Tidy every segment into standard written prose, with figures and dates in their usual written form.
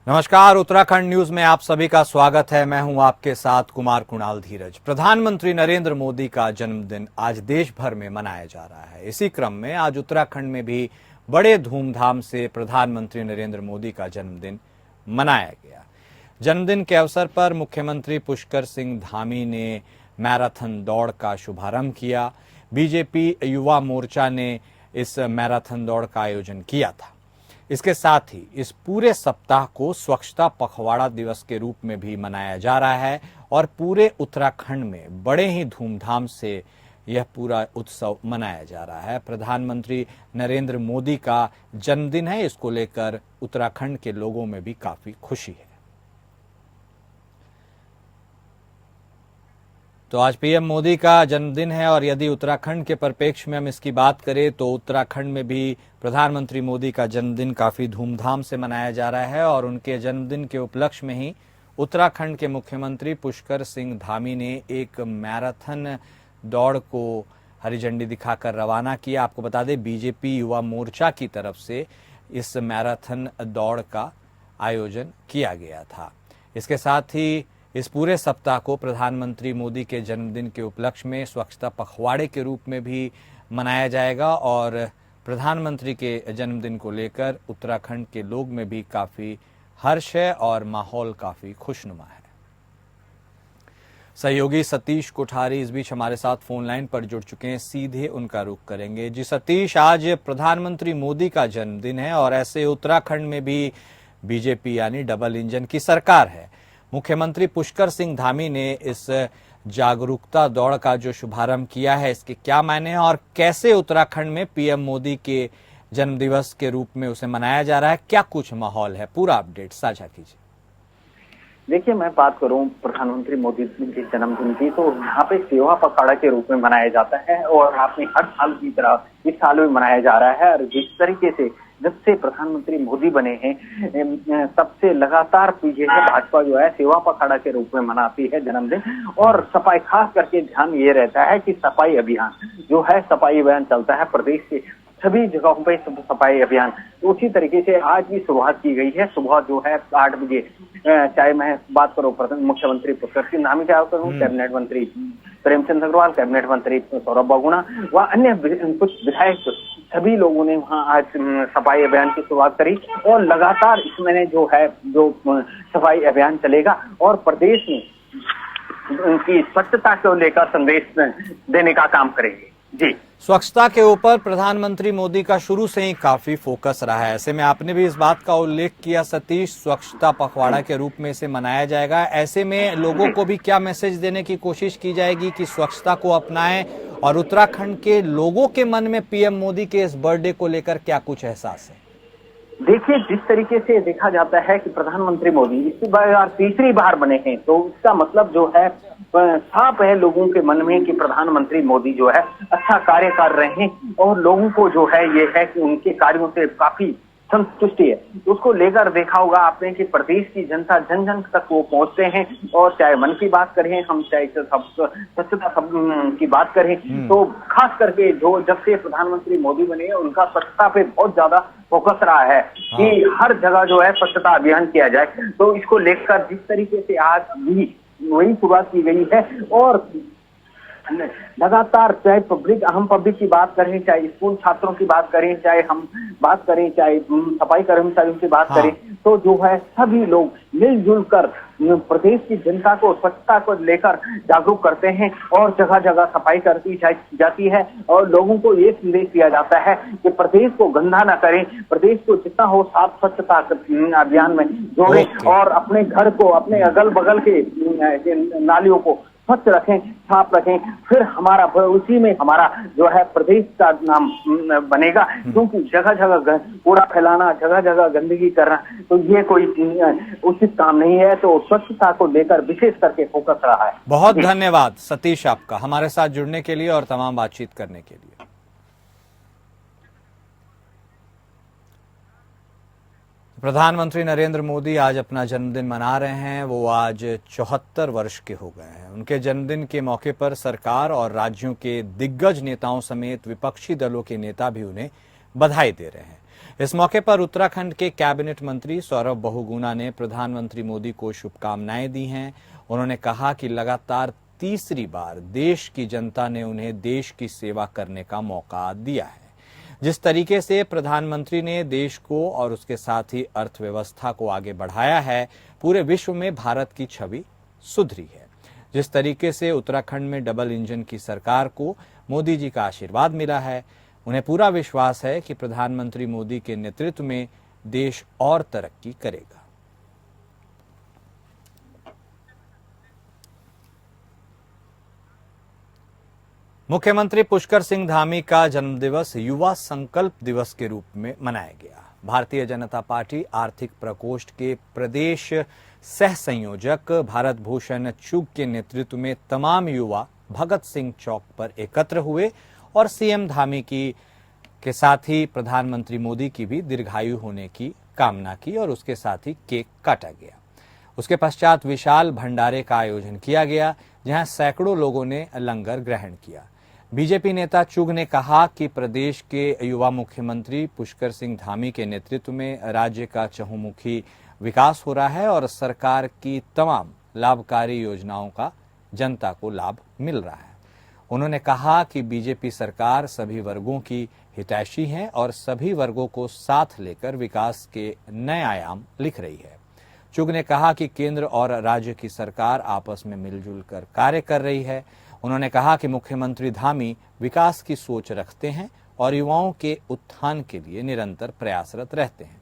नमस्कार, उत्तराखंड न्यूज में आप सभी का स्वागत है। मैं हूं आपके साथ कुमार कुणाल धीरज। प्रधानमंत्री नरेंद्र मोदी का जन्मदिन आज देश भर में मनाया जा रहा है। इसी क्रम में आज उत्तराखंड में भी बड़े धूमधाम से प्रधानमंत्री नरेंद्र मोदी का जन्मदिन मनाया गया। जन्मदिन के अवसर पर मुख्यमंत्री पुष्कर सिंह धामी ने मैराथन दौड़ का शुभारंभ किया। बीजेपी युवा मोर्चा ने इस मैराथन दौड़ का आयोजन किया था। इसके साथ ही इस पूरे सप्ताह को स्वच्छता पखवाड़ा दिवस के रूप में भी मनाया जा रहा है और पूरे उत्तराखंड में बड़े ही धूमधाम से यह पूरा उत्सव मनाया जा रहा है। प्रधानमंत्री नरेंद्र मोदी का जन्मदिन है, इसको लेकर उत्तराखंड के लोगों में भी काफी खुशी है। तो आज पीएम मोदी का जन्मदिन है और यदि उत्तराखंड के परिप्रेक्ष्य में हम इसकी बात करें तो उत्तराखंड में भी प्रधानमंत्री मोदी का जन्मदिन काफी धूमधाम से मनाया जा रहा है और उनके जन्मदिन के उपलक्ष्य में ही उत्तराखंड के मुख्यमंत्री पुष्कर सिंह धामी ने एक मैराथन दौड़ को हरी झंडी दिखाकर रवाना किया। आपको बता दें, बीजेपी युवा मोर्चा की तरफ से इस मैराथन दौड़ का आयोजन किया गया था। इसके साथ ही इस पूरे सप्ताह को प्रधानमंत्री मोदी के जन्मदिन के उपलक्ष्य में स्वच्छता पखवाड़े के रूप में भी मनाया जाएगा और प्रधानमंत्री के जन्मदिन को लेकर उत्तराखंड के लोग में भी काफी हर्ष है और माहौल काफी खुशनुमा है। सहयोगी सतीश कोठारी इस बीच हमारे साथ फोन लाइन पर जुड़ चुके हैं, सीधे उनका रुख करेंगे। जी सतीश, आज प्रधानमंत्री मोदी का जन्मदिन है और ऐसे उत्तराखंड में भी बीजेपी यानी डबल इंजन की सरकार है। मुख्यमंत्री पुष्कर सिंह धामी ने इस जागरूकता दौड़ का जो शुभारंभ किया है, इसके क्या मायने हैं और कैसे उत्तराखंड में पीएम मोदी के जन्मदिवस के रूप में उसे मनाया जा रहा है, क्या कुछ माहौल है, पूरा अपडेट साझा कीजिए। देखिए, मैं बात करूं प्रधानमंत्री मोदी के जन्मदिन की, तो यहाँ पे सेवा पखवाड़ा के रूप में मनाया जाता है और आपने हर साल की तरह इस साल भी मनाया जा रहा है। और जिस तरीके से जब से प्रधानमंत्री मोदी बने हैं तब से लगातार पीछे से भाजपा जो है सेवा पखवाड़ा के रूप में मनाती है जन्मदिन। और सफाई, खास करके ध्यान ये रहता है कि सफाई अभियान जो है, सफाई अभियान चलता है प्रदेश के सभी जगहों पे सफाई अभियान। तो उसी तरीके से आज भी शुरुआत की गई है। सुबह जो है 8 बजे, चाहे मैं बात करूं मुख्यमंत्री पुष्कर सिंह धामी की बात करूं, कैबिनेट मंत्री प्रेमचंद अग्रवाल, कैबिनेट मंत्री सौरभ बहुगुणा व अन्य कुछ विधायक, सभी लोगों ने वहां आज सफाई अभियान की शुरुआत करी और लगातार इसमें जो है जो सफाई अभियान चलेगा और प्रदेश में उनकी स्वच्छता को लेकर संदेश देने का काम करेंगे। जी, स्वच्छता के ऊपर प्रधानमंत्री मोदी का शुरू से ही काफी फोकस रहा है। ऐसे में आपने भी इस बात का उल्लेख किया सतीश, स्वच्छता पखवाड़ा के रूप में इसे मनाया जाएगा। ऐसे में लोगों को भी क्या मैसेज देने की कोशिश की जाएगी कि स्वच्छता को अपनाएं और उत्तराखंड के लोगों के मन में पीएम मोदी के इस बर्थडे को लेकर क्या कुछ एहसास है? देखिए, जिस तरीके से देखा जाता है कि प्रधानमंत्री मोदी इस बार तीसरी बार बने हैं, तो इसका मतलब जो है साफ है लोगों के मन में कि प्रधानमंत्री मोदी जो है अच्छा कार्य कर रहे हैं और लोगों को जो है ये है कि उनके कार्यों से काफी संतुष्टि है। तो उसको लेकर देखा होगा आपने कि प्रदेश की जनता जन जन तक वो पहुंचते हैं और चाहे मन की बात करें हम, चाहे स्वच्छता की बात करें, तो खास करके जो जब से प्रधानमंत्री मोदी बने उनका स्वच्छता पे बहुत ज्यादा फोकस रहा है कि हर जगह जो है स्वच्छता अभियान किया जाए। तो इसको लेकर जिस तरीके से आज भी वही शुरुआत की गई है और लगातार चाहे अहम पब्लिक की बात करें, चाहे स्कूल छात्रों की बात करें, चाहे हम बात करें, चाहे सफाई कर्मचारियों की बात करें, तो जो है सभी लोग मिलजुल कर प्रदेश की जनता को स्वच्छता को लेकर जागरूक करते हैं और जगह जगह सफाई करती जाती है और लोगों को ये संदेश दिया जाता है कि प्रदेश को गंदा न करें, प्रदेश को जितना हो साफ स्वच्छता अभियान में जोड़ें और अपने घर को, अपने अगल बगल के नालियों को स्वच्छ रखें, साफ रखें। फिर हमारा उसी में हमारा जो है प्रदेश का नाम बनेगा, क्योंकि जगह जगह कूड़ा फैलाना, जगह जगह गंदगी करना, तो ये कोई उचित काम नहीं है। तो स्वच्छता को लेकर विशेष करके फोकस रहा है। बहुत धन्यवाद सतीश आपका हमारे साथ जुड़ने के लिए और तमाम बातचीत करने के लिए। प्रधानमंत्री नरेंद्र मोदी आज अपना जन्मदिन मना रहे हैं। वो आज 74 वर्ष के हो गए हैं। उनके जन्मदिन के मौके पर सरकार और राज्यों के दिग्गज नेताओं समेत विपक्षी दलों के नेता भी उन्हें बधाई दे रहे हैं। इस मौके पर उत्तराखंड के कैबिनेट मंत्री सौरभ बहुगुणा ने प्रधानमंत्री मोदी को शुभकामनाएं दी हैं। उन्होंने कहा कि लगातार तीसरी बार देश की जनता ने उन्हें देश की सेवा करने का मौका दिया है। जिस तरीके से प्रधानमंत्री ने देश को और उसके साथ ही अर्थव्यवस्था को आगे बढ़ाया है, पूरे विश्व में भारत की छवि सुधरी है। जिस तरीके से उत्तराखंड में डबल इंजन की सरकार को मोदी जी का आशीर्वाद मिला है, उन्हें पूरा विश्वास है कि प्रधानमंत्री मोदी के नेतृत्व में देश और तरक्की करेगा। मुख्यमंत्री पुष्कर सिंह धामी का जन्मदिवस युवा संकल्प दिवस के रूप में मनाया गया। भारतीय जनता पार्टी आर्थिक प्रकोष्ठ के प्रदेश सह संयोजक भारत भूषण चुग के नेतृत्व में तमाम युवा भगत सिंह चौक पर एकत्र हुए और सीएम धामी के साथ ही प्रधानमंत्री मोदी की भी दीर्घायु होने की कामना की और उसके साथ ही केक काटा गया। उसके पश्चात विशाल भंडारे का आयोजन किया गया, जहां सैकड़ों लोगों ने लंगर ग्रहण किया। बीजेपी नेता चुग ने कहा कि प्रदेश के युवा मुख्यमंत्री पुष्कर सिंह धामी के नेतृत्व में राज्य का चहुमुखी विकास हो रहा है और सरकार की तमाम लाभकारी योजनाओं का जनता को लाभ मिल रहा है। उन्होंने कहा कि बीजेपी सरकार सभी वर्गों की हितैषी है और सभी वर्गों को साथ लेकर विकास के नए आयाम लिख रही है। चुग ने कहा कि केंद्र और राज्य की सरकार आपस में मिलजुल कर कार्य कर रही है। उन्होंने कहा कि मुख्यमंत्री धामी विकास की सोच रखते हैं और युवाओं के उत्थान के लिए निरंतर प्रयासरत रहते हैं।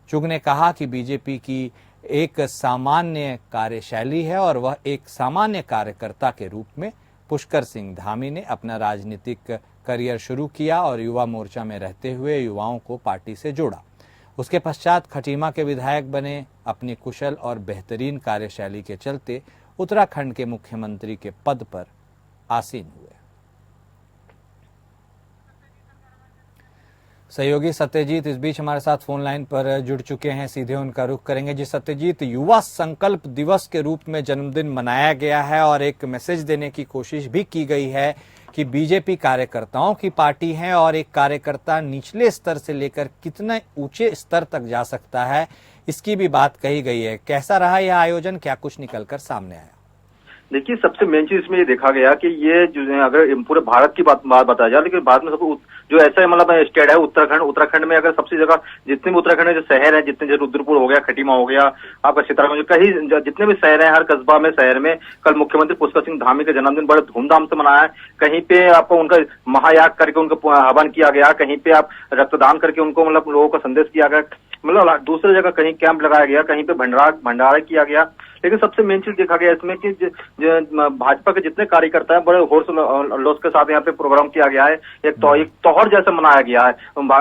चुग ने कहा कि बीजेपी की एक सामान्य कार्यशैली है और वह एक सामान्य कार्यकर्ता के रूप में पुष्कर सिंह धामी ने अपना राजनीतिक करियर शुरू किया और युवा मोर्चा में रहते हुए युवाओं को पार्टी से जोड़ा। उसके पश्चात खटीमा के विधायक बने। अपनी कुशल और बेहतरीन कार्यशैली के चलते उत्तराखंड के मुख्यमंत्री के पद पर आसीन हुए। सहयोगी सत्यजीत इस बीच हमारे साथ फोन लाइन पर जुड़ चुके हैं, सीधे उनका रुख करेंगे। जी सत्यजीत, युवा संकल्प दिवस के रूप में जन्मदिन मनाया गया है और एक मैसेज देने की कोशिश भी की गई है कि बीजेपी कार्यकर्ताओं की पार्टी है और एक कार्यकर्ता निचले स्तर से लेकर कितने ऊंचे स्तर तक जा सकता है, इसकी भी बात कही गई है। कैसा रहा यह आयोजन, क्या कुछ निकलकर सामने आया? देखिए, सबसे मेन चीज इसमें ये देखा गया कि ये जो है, अगर पूरे भारत की बात बताया जाए, लेकिन भारत में सब जो ऐसा मतलब स्टेट है उत्तराखंड में अगर सबसे जगह जितने भी उत्तराखंड में जो शहर है, जितने जो रुद्रपुर हो गया, खटीमा हो गया, आपका चित्रागंज, कहीं जितने भी शहर है, हर कस्बा में शहर में कल मुख्यमंत्री पुष्कर सिंह धामी का जन्मदिन बड़े धूमधाम से मनाया है। कहीं पे आपको उनका महायाग करके उनको हवन किया गया, कहीं पे आप रक्तदान करके उनको मतलब लोगों को संदेश किया गया, मतलब दूसरी जगह कहीं कैंप लगाया गया, कहीं पे भंडारा किया गया। लेकिन सबसे मेन चीज देखा गया इसमें कि भाजपा के जितने कार्यकर्ता हैं बड़े हर्ष के साथ यहाँ पे प्रोग्राम किया गया है। एक तोहर जैसा मनाया गया है।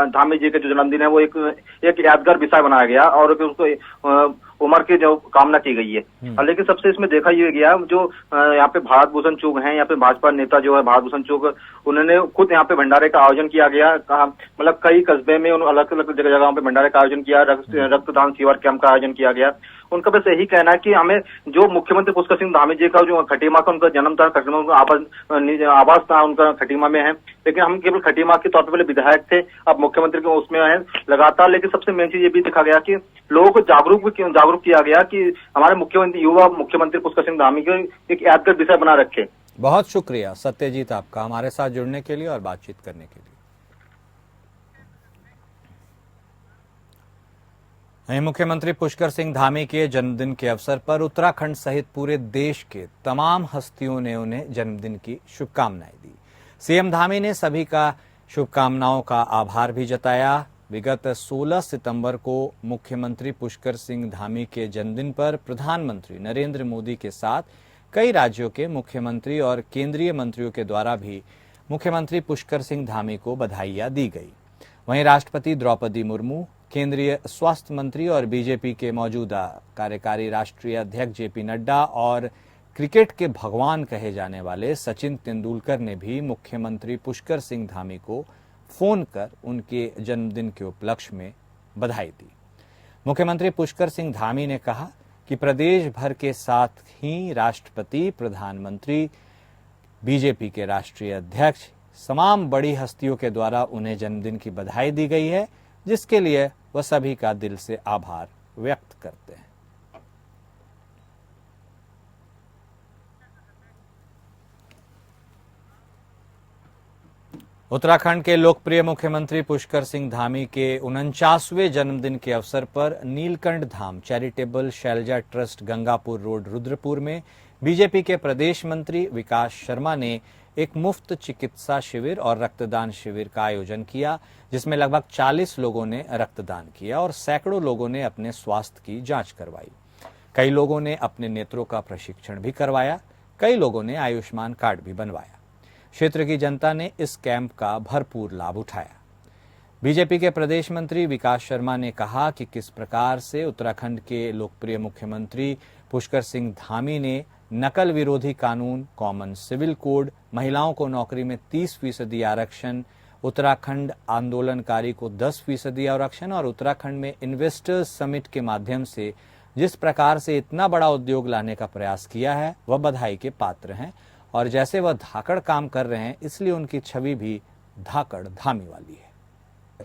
धामी जी के जो जन्मदिन है वो एक यादगार विषय बनाया गया और उसको उम्र की जो कामना की गई है। लेकिन सबसे इसमें देखा ये गया जो यहाँ पे भारत भूषण चुग हैं, यहाँ पे भाजपा नेता जो है भारत भूषण चुग, उन्होंने खुद यहाँ पे भंडारे का आयोजन किया गया। मतलब कई कस्बे में अलग अलग जगहों पे भंडारे का आयोजन किया, रक्तदान शिविर कैंप का आयोजन किया गया। उनका बस यही कहना है कि हमें जो मुख्यमंत्री पुष्कर सिंह धामी जी का जो खटीमा का उनका जन्म था, खटीमा उनका आवास था उनका खटीमा में है, लेकिन हम केवल खटीमा के तौर पर पहले विधायक थे, अब मुख्यमंत्री के उसमें है लगातार। लेकिन सबसे मेन चीज ये भी देखा गया कि लोगों को जागरूक किया गया कि हमारे युवा मुख्यमंत्री पुष्कर सिंह धामी के एक यादगार विषय बना रखे। बहुत शुक्रिया सत्यजीत आपका हमारे साथ जुड़ने के लिए और बातचीत करने के लिए। मुख्यमंत्री पुष्कर सिंह धामी के जन्मदिन के अवसर पर उत्तराखंड सहित पूरे देश के तमाम हस्तियों ने उन्हें जन्मदिन की शुभकामनाएं दी। सीएम धामी ने सभी का शुभकामनाओं का आभार भी जताया। विगत 16 सितंबर को मुख्यमंत्री पुष्कर सिंह धामी के जन्मदिन पर प्रधानमंत्री नरेंद्र मोदी के साथ कई राज्यों के मुख्यमंत्री और केंद्रीय मंत्रियों के द्वारा भी मुख्यमंत्री पुष्कर सिंह धामी को बधाइयां दी गई। वहीं राष्ट्रपति द्रौपदी मुर्मू, केंद्रीय स्वास्थ्य मंत्री और बीजेपी के मौजूदा कार्यकारी राष्ट्रीय अध्यक्ष जेपी नड्डा और क्रिकेट के भगवान कहे जाने वाले सचिन तेंदुलकर ने भी मुख्यमंत्री पुष्कर सिंह धामी को फोन कर उनके जन्मदिन के उपलक्ष्य में बधाई दी। मुख्यमंत्री पुष्कर सिंह धामी ने कहा कि प्रदेश भर के साथ ही राष्ट्रपति, प्रधानमंत्री, बीजेपी के राष्ट्रीय अध्यक्ष, तमाम बड़ी हस्तियों के द्वारा उन्हें जन्मदिन की बधाई दी गई है। जिसके लिए वह सभी का दिल से आभार व्यक्त करते हैं। उत्तराखंड के लोकप्रिय मुख्यमंत्री पुष्कर सिंह धामी के 49वें जन्मदिन के अवसर पर Neelkanth Dham charitable Shailaja trust Gangapur road Rudrapur में बीजेपी के प्रदेश मंत्री विकास शर्मा ने एक मुफ्त चिकित्सा शिविर और रक्तदान शिविर का आयोजन किया, जिसमें लगभग 40 लोगों ने रक्तदान किया और सैकड़ों लोगों ने अपने स्वास्थ्य की जांच करवाई। कई लोगों ने अपने नेत्रों का प्रशिक्षण भी करवाया, कई लोगों ने आयुष्मान कार्ड भी बनवाया। क्षेत्र की जनता ने इस कैंप का भरपूर लाभ उठाया। बीजेपी के प्रदेश मंत्री विकास शर्मा ने कहा कि किस प्रकार से उत्तराखंड के लोकप्रिय मुख्यमंत्री पुष्कर सिंह धामी ने नकल विरोधी कानून, कॉमन सिविल कोड, महिलाओं को नौकरी में 30% आरक्षण, उत्तराखंड आंदोलनकारी को 10% आरक्षण और उत्तराखंड में इन्वेस्टर्स समिट के माध्यम से जिस प्रकार से इतना बड़ा उद्योग लाने का प्रयास किया है, वह बधाई के पात्र हैं। और जैसे वह धाकड़ काम कर रहे हैं, इसलिए उनकी छवि भी धाकड़ धामी वाली है।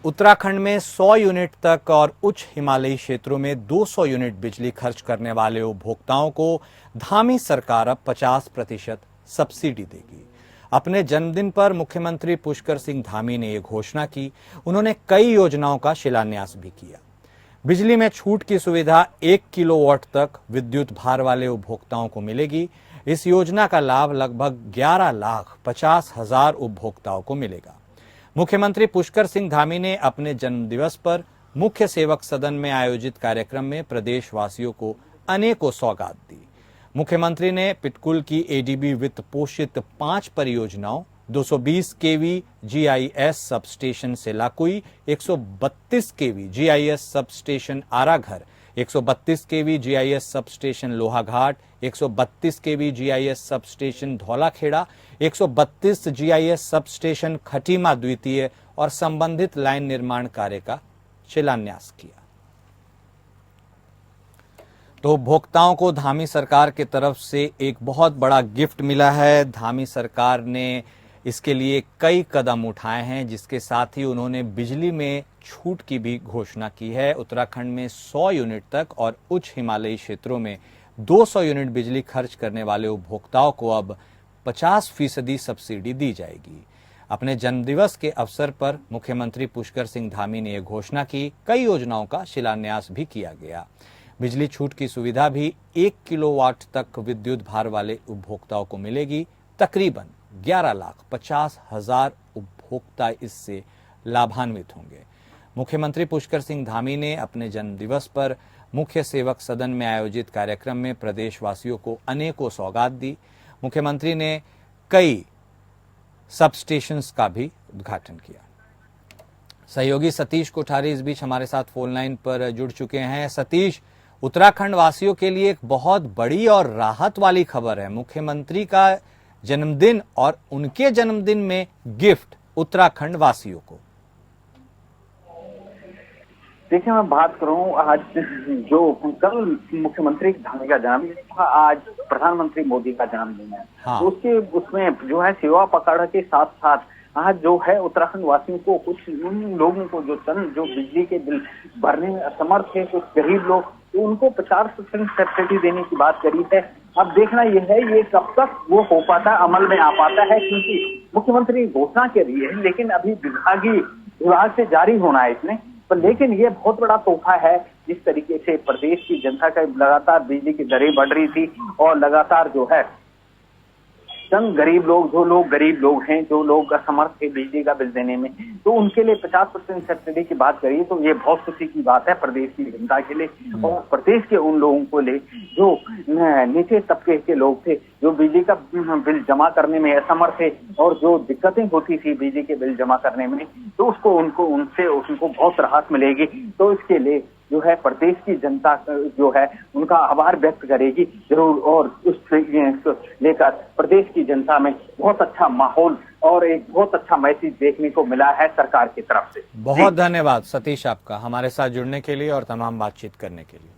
उत्तराखंड में 100 यूनिट तक और उच्च हिमालयी क्षेत्रों में 200 यूनिट बिजली खर्च करने वाले उपभोक्ताओं को धामी सरकार अब 50% सब्सिडी देगी। अपने जन्मदिन पर मुख्यमंत्री पुष्कर सिंह धामी ने यह घोषणा की। उन्होंने कई योजनाओं का शिलान्यास भी किया। बिजली में छूट की सुविधा 1 किलोवाट तक विद्युत भार वाले उपभोक्ताओं को मिलेगी। इस योजना का लाभ लगभग 11,50,000 उपभोक्ताओं को मिलेगा। मुख्यमंत्री पुष्कर सिंह धामी ने अपने जन्मदिवस पर मुख्य सेवक सदन में आयोजित कार्यक्रम में प्रदेशवासियों को अनेकों सौगात दी। मुख्यमंत्री ने पिटकुल की एडीबी वित्त पोषित 5 परियोजनाओं 220 KV GIS sub station Selaqui, 132 KV GIS sub station आराघर, 132 KV GIS sub station Lohaghat, 132 KV GIS sub station Dhaulakhera, 132 GIS sub station Khatima द्वितीय और संबंधित लाइन निर्माण कार्य का शिलान्यास किया। तो उपभोक्ताओं को धामी सरकार की तरफ से एक बहुत बड़ा गिफ्ट मिला है। धामी सरकार ने इसके लिए कई कदम उठाए हैं, जिसके साथ ही उन्होंने बिजली में छूट की भी घोषणा की है। उत्तराखंड में 100 यूनिट तक और उच्च हिमालयी क्षेत्रों में 200 यूनिट बिजली खर्च करने वाले उपभोक्ताओं को अब 50% सब्सिडी दी जाएगी। अपने जन्मदिवस के अवसर पर मुख्यमंत्री पुष्कर सिंह धामी ने यह घोषणा की। कई योजनाओं का शिलान्यास भी किया गया। बिजली छूट की सुविधा भी 1 किलोवाट तक विद्युत भार वाले उपभोक्ताओं को मिलेगी। तकरीबन 11,50,000 उपभोक्ता इससे लाभान्वित होंगे। मुख्यमंत्री पुष्कर सिंह धामी ने अपने जन्मदिवस पर मुख्य सेवक सदन में आयोजित कार्यक्रम में प्रदेशवासियों को अनेकों सौगात दी। मुख्यमंत्री ने कई सब स्टेशंस का भी उद्घाटन किया। सहयोगी सतीश कोठारी इस बीच हमारे साथ फोन लाइन पर जुड़ चुके हैं। सतीश, उत्तराखंड वासियों के लिए एक बहुत बड़ी और राहत वाली खबर है। मुख्यमंत्री का जन्मदिन और उनके जन्मदिन में गिफ्ट उत्तराखंड वासियों को। देखिए, मैं बात करूं, आज जो कल मुख्यमंत्री धामी का जन्मदिन था, आज प्रधानमंत्री मोदी का जन्मदिन है। हाँ। तो उसमें जो है सेवा पखवाड़ा के साथ साथ आज जो है उत्तराखंड वासियों को, कुछ उन लोगों को जो बिजली के बिल भरने में असमर्थ है, कुछ गरीब लोग, तो उनको 50% सब्सिडी देने की बात करी है। अब देखना यह है ये कब तक वो हो पाता है, अमल में आ पाता है, क्योंकि मुख्यमंत्री घोषणा के रही है, लेकिन अभी विभाग से जारी होना है इसमें। पर लेकिन ये बहुत बड़ा तोहफा है। जिस तरीके से प्रदेश की जनता का लगातार बिजली की दरें बढ़ रही थी और लगातार जो है चंद गरीब लोग, जो लोग गरीब लोग हैं, जो लोग असमर्थ थे बिजली का बिल देने में, तो उनके लिए 50% सब्सिडी की बात करिए तो ये बहुत खुशी की बात है प्रदेश की जनता के लिए और प्रदेश के उन लोगों को ले जो नीचे तबके के लोग थे, जो बिजली का बिल जमा करने में असमर्थ थे और जो दिक्कतें होती थी बिजली के बिल जमा करने में, तो उनको बहुत राहत मिलेगी। तो इसके लिए जो है प्रदेश की जनता जो है उनका आभार व्यक्त करेगी जरूर, और उससे लेकर प्रदेश की जनता में बहुत अच्छा माहौल और एक बहुत अच्छा मैसेज देखने को मिला है सरकार की तरफ से। बहुत धन्यवाद सतीश आपका हमारे साथ जुड़ने के लिए और तमाम बातचीत करने के लिए।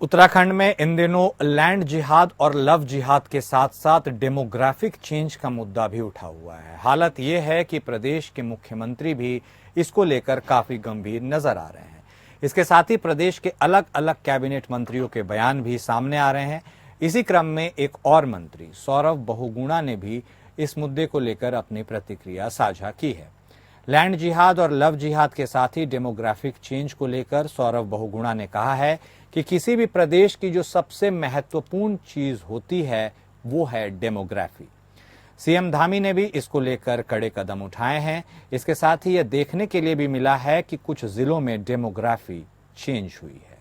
उत्तराखंड में इन दिनों लैंड जिहाद और लव जिहाद के साथ साथ डेमोग्राफिक चेंज का मुद्दा भी उठा हुआ है। हालत यह है कि प्रदेश के मुख्यमंत्री भी इसको लेकर काफी गंभीर नजर आ रहे हैं। इसके साथ ही प्रदेश के अलग अलग कैबिनेट मंत्रियों के बयान भी सामने आ रहे हैं। इसी क्रम में एक और मंत्री सौरभ बहुगुणा ने भी इस मुद्दे को लेकर अपनी प्रतिक्रिया साझा की है। लैंड जिहाद और लव जिहाद के साथ ही डेमोग्राफिक चेंज को लेकर सौरभ बहुगुणा ने कहा है कि किसी भी प्रदेश की जो सबसे महत्वपूर्ण चीज होती है वो है डेमोग्राफी। सीएम धामी ने भी इसको लेकर कड़े कदम उठाए हैं। इसके साथ ही यह देखने के लिए भी मिला है कि कुछ जिलों में डेमोग्राफी चेंज हुई है।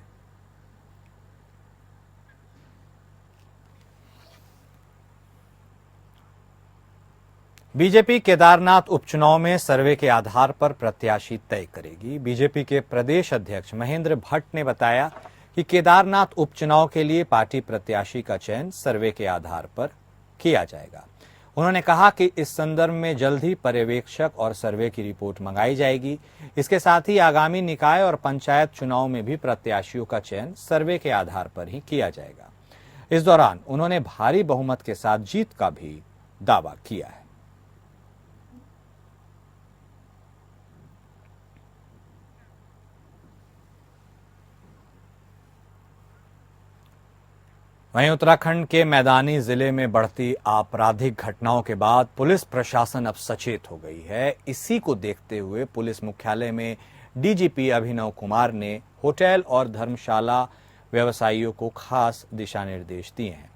बीजेपी केदारनाथ उपचुनाव में सर्वे के आधार पर प्रत्याशी तय करेगी। बीजेपी के प्रदेश अध्यक्ष महेंद्र भट्ट ने बताया कि केदारनाथ उपचुनाव के लिए पार्टी प्रत्याशी का चयन सर्वे के आधार पर किया जाएगा। उन्होंने कहा कि इस संदर्भ में जल्द ही पर्यवेक्षक और सर्वे की रिपोर्ट मंगाई जाएगी। इसके साथ ही आगामी निकाय और पंचायत चुनाव में भी प्रत्याशियों का चयन सर्वे के आधार पर ही किया जाएगा। इस दौरान उन्होंने भारी बहुमत के साथ जीत का भी दावा किया है। वहीं उत्तराखंड के मैदानी जिले में बढ़ती आपराधिक घटनाओं के बाद पुलिस प्रशासन अब सचेत हो गई है। इसी को देखते हुए पुलिस मुख्यालय में डीजीपी अभिनव कुमार ने होटल और धर्मशाला व्यवसायियों को खास दिशा निर्देश दिए हैं।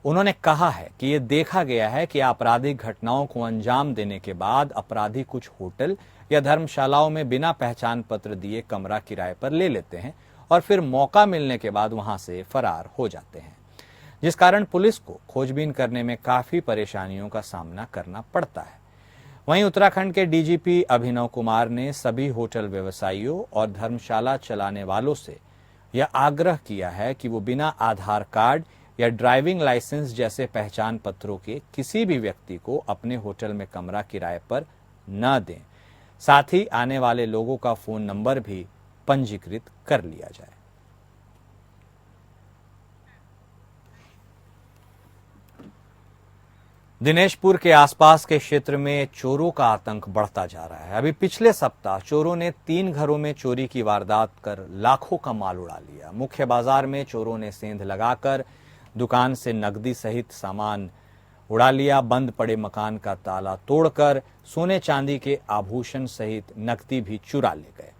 उन्होंने कहा है कि ये देखा गया है कि आपराधिक घटनाओं को अंजाम देने के बाद अपराधी कुछ होटल या धर्मशालाओं में बिना पहचान पत्र दिए कमरा किराए पर ले लेते हैं और फिर मौका मिलने के बाद वहां से फरार हो जाते हैं, जिस कारण पुलिस को खोजबीन करने में काफी परेशानियों का सामना करना पड़ता है। वहीं उत्तराखंड के डीजीपी अभिनव कुमार ने सभी होटल व्यवसायियों और धर्मशाला चलाने वालों से यह आग्रह किया है कि वो बिना आधार कार्ड या ड्राइविंग लाइसेंस जैसे पहचान पत्रों के किसी भी व्यक्ति को अपने होटल में कमरा किराए पर न दें। साथ ही आने वाले लोगों का फोन नंबर भी पंजीकृत कर लिया जाए। दिनेशपुर के आसपास के क्षेत्र में चोरों का आतंक बढ़ता जा रहा है। अभी पिछले सप्ताह चोरों ने 3 घरों में चोरी की वारदात कर लाखों का माल उड़ा लिया। मुख्य बाजार में चोरों ने सेंध लगाकर दुकान से नकदी सहित सामान उड़ा लिया। बंद पड़े मकान का ताला तोड़कर सोने चांदी के आभूषण सहित नकदी भी चुरा ले गए।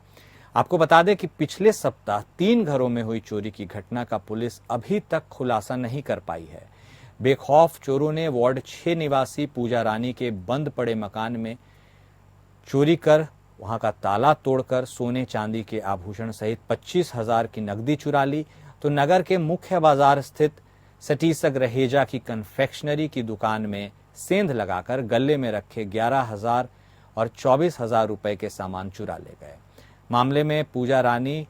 आपको बता दें कि पिछले सप्ताह 3 घरों में हुई चोरी की घटना का पुलिस अभी तक खुलासा नहीं कर पाई है। बेखौफ चोरों ने वार्ड 6 निवासी पूजा रानी के बंद पड़े मकान में चोरी कर वहां का ताला तोड़कर सोने चांदी के आभूषण सहित 25,000 की नकदी चुरा ली। तो नगर के मुख्य बाजार स्थित सटीसग रहेजा की कन्फेक्शनरी की दुकान में सेंध लगाकर गले में रखे 11,000 और 24,000 रुपए के सामान चुरा ले गए। मामले में पूजा रानी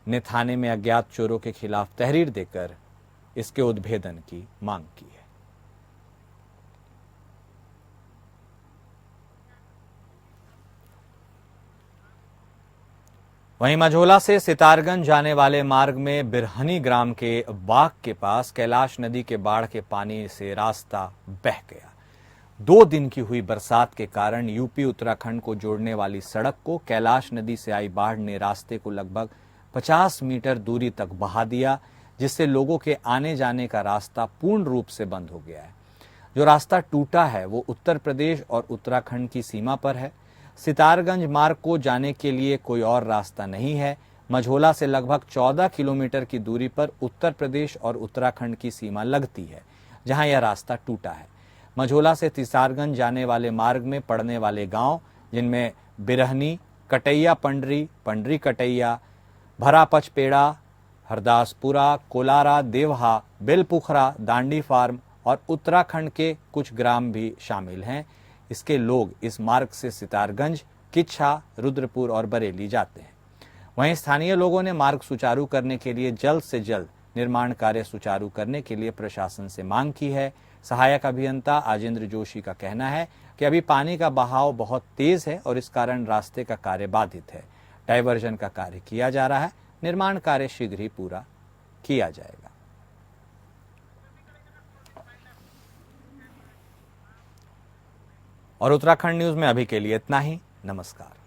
ने थाने में अज्ञात चोरों के खिलाफ तहरीर देकर इसके उद्भेदन की मांग की है। वहीं मझोला से सितारगंज जाने वाले मार्ग में बिरहनी ग्राम के बाग के पास कैलाश नदी के बाढ़ के पानी से रास्ता बह गया। 2 दिन की हुई बरसात के कारण यूपी उत्तराखंड को जोड़ने वाली सड़क को कैलाश नदी से आई बाढ़ ने रास्ते को लगभग 50 मीटर दूरी तक बहा दिया, जिससे लोगों के आने जाने का रास्ता पूर्ण रूप से बंद हो गया है। जो रास्ता टूटा है वो उत्तर प्रदेश और उत्तराखंड की सीमा पर है। सितारगंज मार्ग को जाने के लिए कोई और रास्ता नहीं है। मझोला से लगभग 14 किलोमीटर की दूरी पर उत्तर प्रदेश और उत्तराखंड की सीमा लगती है, जहां यह रास्ता टूटा है। मझोला से सितारगंज जाने वाले मार्ग में पड़ने वाले गांव, जिनमें बिरहनी, कटैया पंडरी, पंडरी कटैया, भरा पचपेड़ा, हरदासपुरा, कोलारा, देवहा, बेलपुखरा, दांडी फार्म और उत्तराखंड के कुछ ग्राम भी शामिल हैं। इसके लोग इस मार्ग से सितारगंज, किच्छा, रुद्रपुर और बरेली जाते हैं। वहीं स्थानीय लोगों ने मार्ग सुचारू करने के लिए जल्द से जल्द निर्माण कार्य सुचारू करने के लिए प्रशासन से मांग की है। सहायक अभियंता आजेंद्र जोशी का कहना है कि अभी पानी का बहाव बहुत तेज है और इस कारण रास्ते का कार्य बाधित है। डायवर्जन का कार्य किया जा रहा है। निर्माण कार्य शीघ्र ही पूरा किया जाएगा। और उत्तराखंड न्यूज में अभी के लिए इतना ही। नमस्कार।